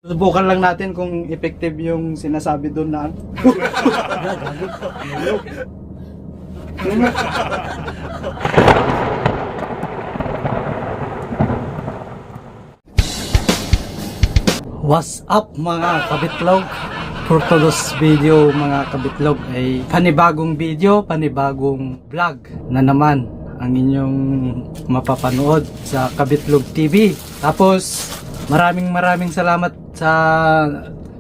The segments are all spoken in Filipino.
Subukan lang natin kung effective yung sinasabi doon na What's up mga kabitlog? For today's video mga kabitlog ay panibagong video, panibagong vlog na naman ang inyong mapapanood sa Kabitlog TV. Tapos maraming salamat sa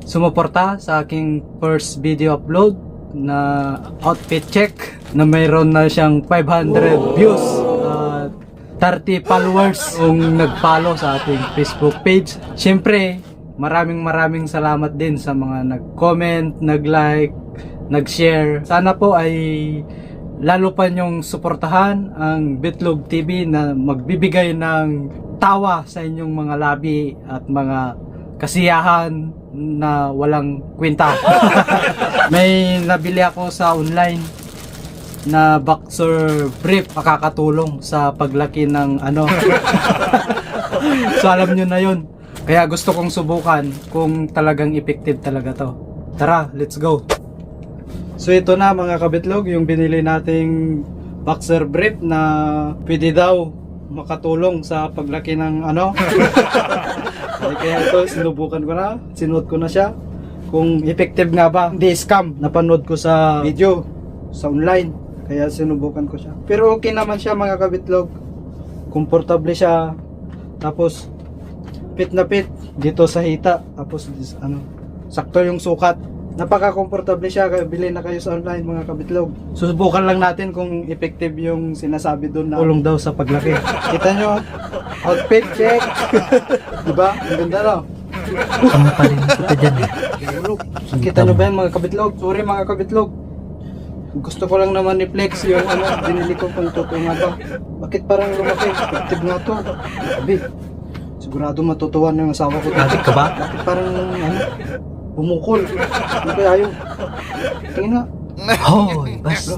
sumuporta sa aking first video upload na outfit check na mayroon na siyang 500 views at 30 followers kung nag-follow sa ating Facebook page. Siyempre, maraming salamat din sa mga nag-comment, nag-like, nag-share. Sana po ay lalo pa nyong suportahan ang Bitlog TV na magbibigay ng tawa sa inyong mga labi at mga kasiyahan na walang kwenta. May nabili ako sa online na boxer brief, makakatulong sa paglaki ng ano. So alam nyo na yun. Kaya gusto kong subukan kung talagang effective talaga to. Tara, let's go! So ito na mga kabitlog, yung binili nating boxer brief na pwede daw makatulong sa paglaki ng ano. Kaya ito, sinubukan ko na, sinuot ko na siya. Kung effective nga ba, hindi scam. Napanood ko sa video, sa online. Kaya sinubukan ko siya. Pero okay naman siya mga kabitlog. Komportable siya. Tapos fit na fit dito sa hita, tapos ano, sakto yung sukat. Napaka-komportable siya, kaya bilhin na kayo sa online mga kabitlog. Susubukan lang natin kung effective yung sinasabi doon na tulong daw sa paglaki. Kita nyo, outfit check. Diba? Ang ganda no? Kamu pa rin kita dyan eh. Kita nyo ba yan mga kabitlog? Sorry mga kabitlog. Gusto ko lang naman i-flex yung ano, binili ko kung totoo nga ba. Bakit parang lumaki? Effective nga to. Sabi, sigurado matutuwa na yung asawa ko. Bakit ka ba? Bakit parang ano, bumukol. Ano kaya yun? Tingin nga. Hoy, bastos.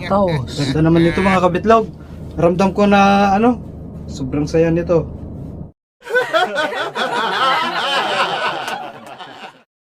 Ganda naman nito mga kabitlog. Ramdam ko na ano, sobrang saya nito.